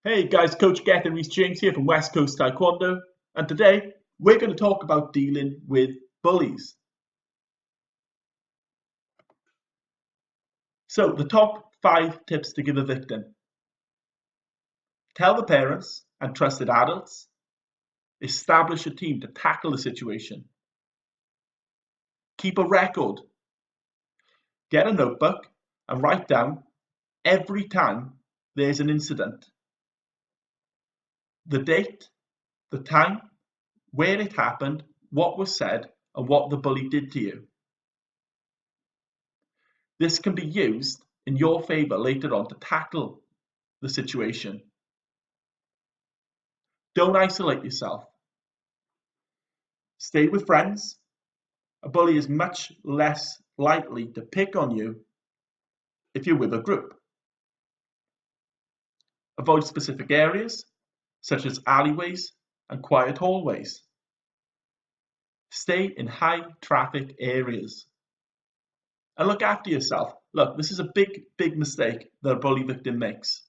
Hey guys, Coach Gethin Rhys James here from West Coast Taekwondo, and today we're going to talk about dealing with bullies. So, the top 5 tips to give a victim: tell the parents and trusted adults, establish a team to tackle the situation, keep a record, get a notebook and write down every time there's an incident, the date, the time, where it happened, what was said, and what the bully did to you. This can be used in your favour later on to tackle the situation. Don't isolate yourself. Stay with friends. A bully is much less likely to pick on you if you're with a group. Avoid specific areas, such as alleyways and quiet hallways. Stay in high traffic areas. And look after yourself. Look, this is a big mistake that a bully victim makes.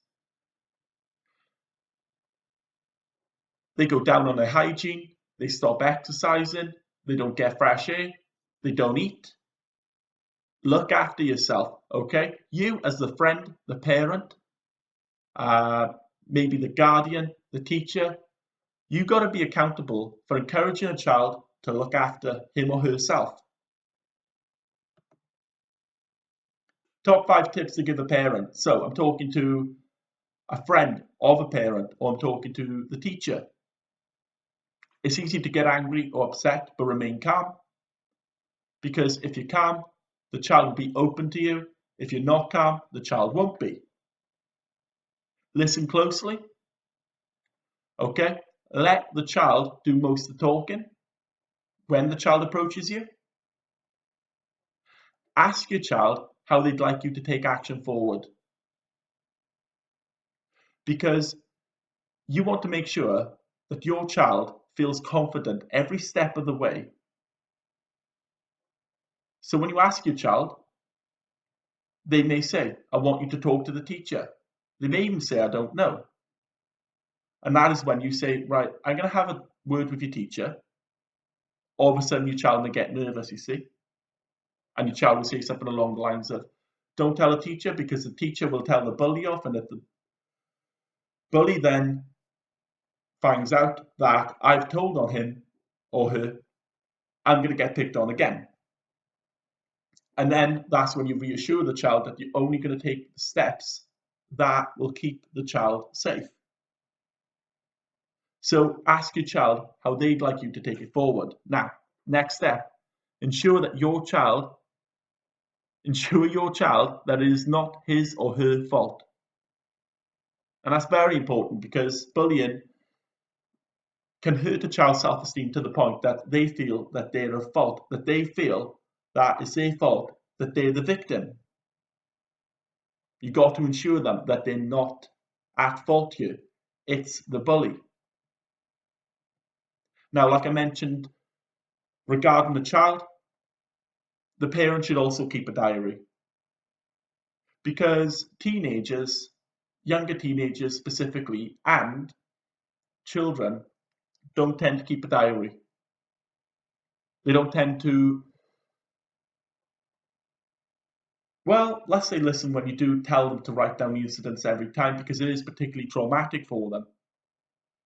They go down on their hygiene, they stop exercising, they don't get fresh air, they don't eat. Look after yourself, okay? You as the friend, the parent, maybe the guardian, the teacher, you got to be accountable for encouraging a child to look after him or herself. Top 5 tips to give a parent. So I'm talking to a friend of a parent, or I'm talking to the teacher. It's easy to get angry or upset, but remain calm. Because if you're calm, the child will be open to you. If you're not calm, the child won't be. Listen closely. Okay? Let the child do most of the talking. When the child approaches you, ask your child how they'd like you to take action forward. Because you want to make sure that your child feels confident every step of the way. So when you ask your child, they may say, I want you to talk to the teacher. They may even say, I don't know. And that is when you say, right, I'm going to have a word with your teacher. All of a sudden, your child may get nervous, you see. And your child will say something along the lines of, don't tell a teacher, because the teacher will tell the bully off. And if the bully then finds out that I've told on him or her, I'm going to get picked on again. And then that's when you reassure the child that you're only going to take the steps that will keep the child safe. So ask your child how they'd like you to take it forward. Now, next step, ensure your child that it is not his or her fault. And that's very important, because bullying can hurt a child's self-esteem to the point that they feel that they're at fault, that they feel that it's their fault, that they're the victim. You got to ensure them that they're not at fault here. It's the bully. Now, like I mentioned, regarding the child, the parent should also keep a diary. Because teenagers, younger teenagers specifically, and children don't tend to keep a diary. They don't tend to, well, let's say listen when you do tell them to write down the incidents every time, because it is particularly traumatic for them.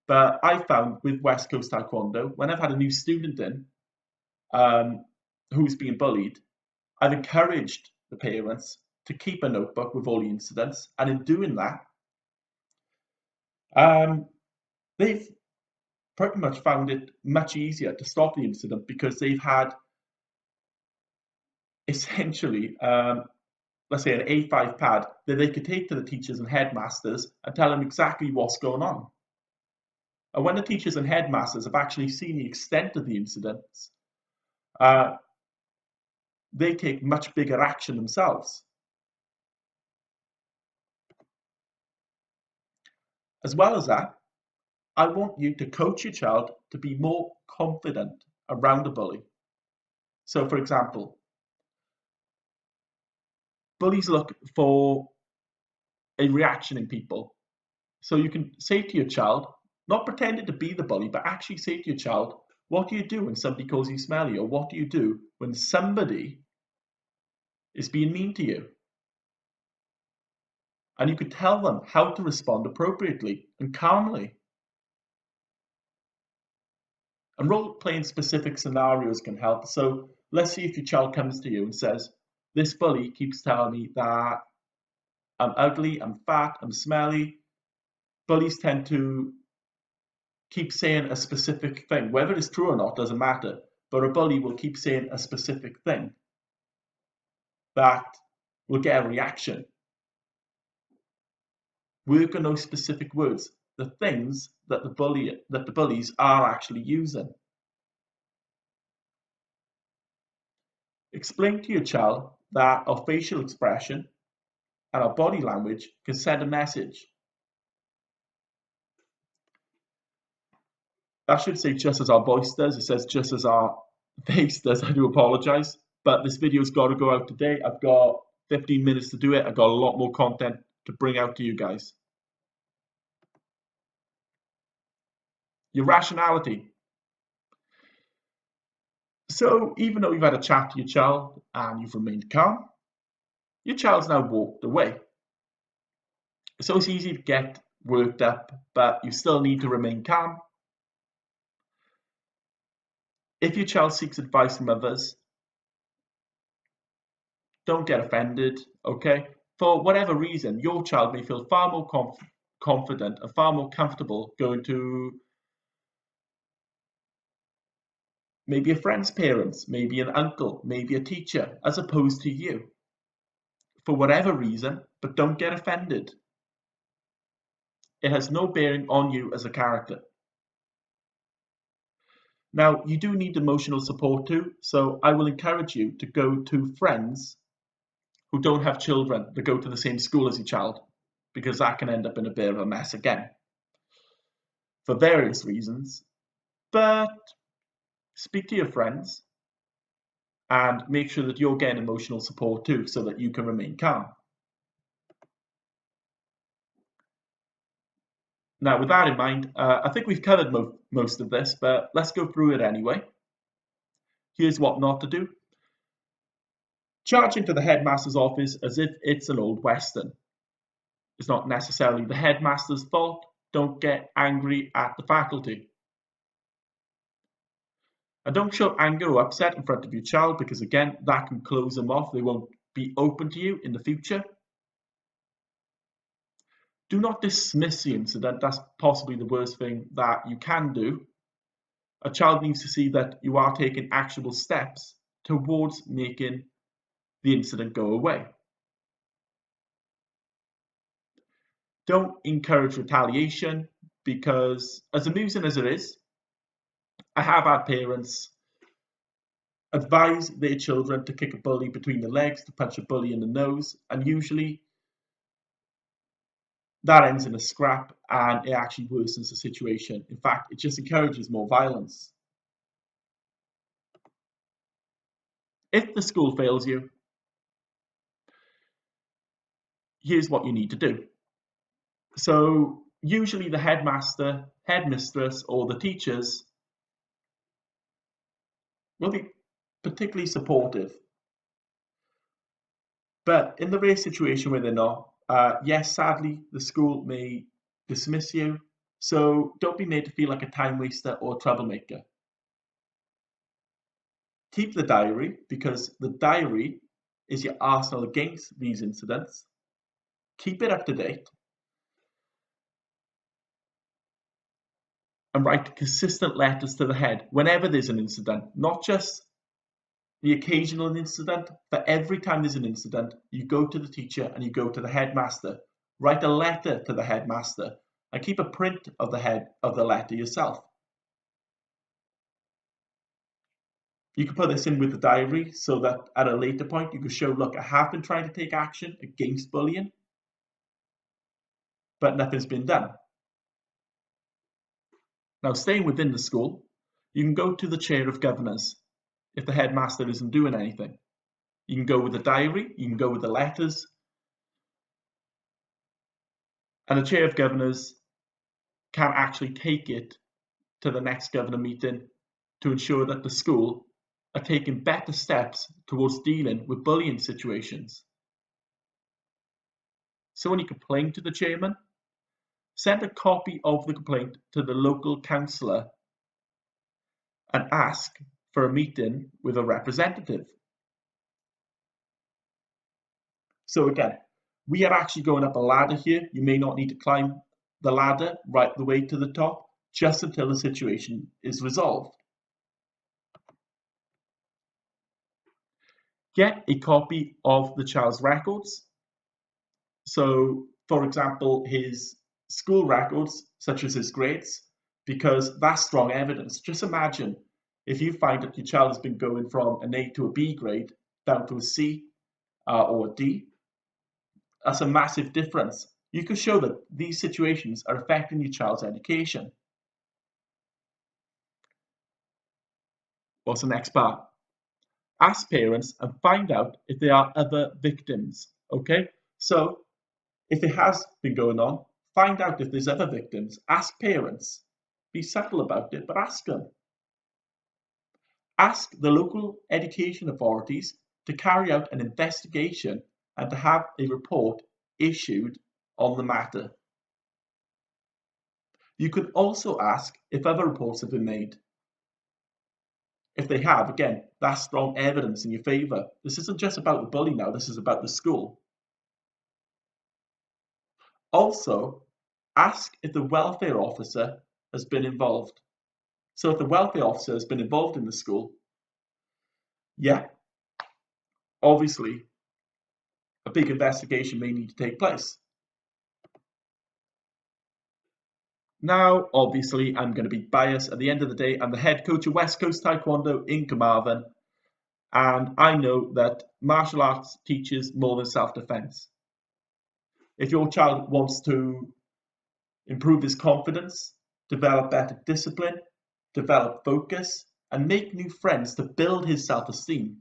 But I found with West Coast Taekwondo, when I've had a new student in who's being bullied, I've encouraged the parents to keep a notebook with all the incidents, and in doing that, they've pretty much found it much easier to stop the incident, because they've had essentially, let's say, an A5 pad that they could take to the teachers and headmasters and tell them exactly what's going on. And when the teachers and headmasters have actually seen the extent of the incidents, they take much bigger action themselves. As well as that, I want you to coach your child to be more confident around a bully. So, for example, bullies look for a reaction in people. So you can say to your child, not pretending to be the bully, but actually say to your child, what do you do when somebody calls you smelly? Or what do you do when somebody is being mean to you? And you could tell them how to respond appropriately and calmly. And role-playing specific scenarios can help. So let's see if your child comes to you and says, this bully keeps telling me that I'm ugly, I'm fat, I'm smelly. Bullies tend to keep saying a specific thing. Whether it's true or not doesn't matter. But a bully will keep saying a specific thing that will get a reaction. Work on those specific words, the things that the bullies are actually using. Explain to your child that our facial expression and our body language can send a message. I should say just as our voice does. It says just as our face does. I do apologize, but this video's got to go out today. I've got 15 minutes to do it. I've got a lot more content to bring out to you guys. Your rationality. So even though you've had a chat to your child and you've remained calm, your child's now walked away. So it's easy to get worked up, but you still need to remain calm. If your child seeks advice from others, don't get offended, okay? For whatever reason, your child may feel far more confident and far more comfortable going to maybe a friend's parents, maybe an uncle, maybe a teacher, as opposed to you. For whatever reason, but don't get offended. It has no bearing on you as a character. Now, you do need emotional support too, so I will encourage you to go to friends who don't have children that go to the same school as your child, because that can end up in a bit of a mess again, for various reasons. But speak to your friends and make sure that you're getting emotional support too, so that you can remain calm. Now, with that in mind, I think we've covered most of this, but let's go through it anyway. Here's what not to do. Charge into the headmaster's office as if it's an old western. It's not necessarily the headmaster's fault. Don't get angry at the faculty. And don't show anger or upset in front of your child, because again, that can close them off. They won't be open to you in the future. Do not dismiss the incident. That's possibly the worst thing that you can do. A child needs to see that you are taking actionable steps towards making the incident go away. Don't encourage retaliation, because as amusing as it is, I have had parents advise their children to kick a bully between the legs, to punch a bully in the nose, and usually that ends in a scrap and it actually worsens the situation. In fact, it just encourages more violence. If the school fails you, here's what you need to do. So usually the headmaster, headmistress, or the teachers will be particularly supportive. But in the rare situation where they're not, yes, sadly, the school may dismiss you. So don't be made to feel like a time waster or a troublemaker. Keep the diary, because the diary is your arsenal against these incidents. Keep it up to date. And write consistent letters to the head whenever there's an incident, not just the occasional incident, but every time there's an incident, you go to the teacher and you go to the headmaster. Write a letter to the headmaster and keep a print of the letter yourself. You can put this in with the diary so that at a later point you can show, look, I have been trying to take action against bullying, but nothing's been done. Now, staying within the school, you can go to the chair of governors if the headmaster isn't doing anything. You can go with the diary, you can go with the letters, And the chair of governors can actually take it to the next governor meeting to ensure that the school are taking better steps towards dealing with bullying situations. So when you complain to the chairman, send a copy of the complaint to the local councillor and ask for a meeting with a representative. So again, we are actually going up a ladder here. You may not need to climb the ladder right the way to the top, just until the situation is resolved. Get a copy of the child's records. So, for example, his school records, such as his grades, because that's strong evidence. Just imagine if you find that your child has been going from an A to a B grade down to a C or a D. That's a massive difference. You can show that these situations are affecting your child's education. What's the next part? Ask parents and find out if there are other victims. Okay, so if it has been going on, find out if there's other victims. Ask parents. Be subtle about it, but ask them. Ask the local education authorities to carry out an investigation and to have a report issued on the matter. You could also ask if other reports have been made. If they have, again, that's strong evidence in your favour. This isn't just about the bully now, this is about the school. Also, ask if the welfare officer has been involved. So if the welfare officer has been involved in the school, yeah, obviously a big investigation may need to take place. Now, obviously, I'm going to be biased. At the end of the day, I'm the head coach of West Coast Taekwondo in Carmarthen, and I know that martial arts teaches more than self-defense. If your child wants to improve his confidence, develop better discipline, develop focus, and make new friends to build his self-esteem,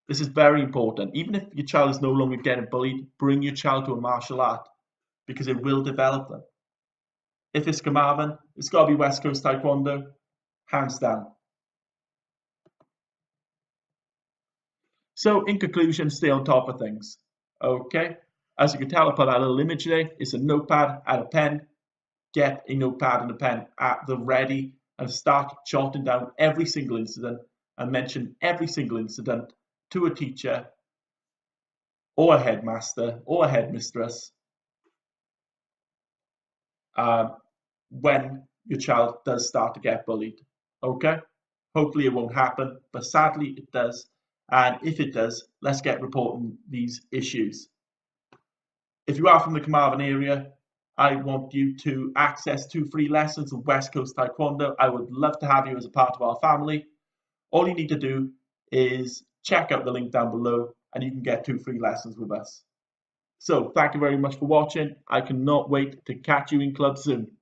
this is very important. Even if your child is no longer getting bullied, bring your child to a martial art because it will develop them. If it's Carmarthen, it's got to be West Coast Taekwondo, hands down. So in conclusion, stay on top of things. Okay, as you can tell, I put that little image there. It's a notepad and a pen. Get a notepad and a pen at the ready and start jotting down every single incident and mention every single incident to a teacher or a headmaster or a headmistress when your child does start to get bullied. Okay, hopefully it won't happen, but sadly it does. And if it does, let's get reporting these issues. If you are from the Carmarthen area, I want you to access 2 free lessons of West Coast Taekwondo. I would love to have you as a part of our family. All you need to do is check out the link down below and you can get 2 free lessons with us. So thank you very much for watching. I cannot wait to catch you in club soon.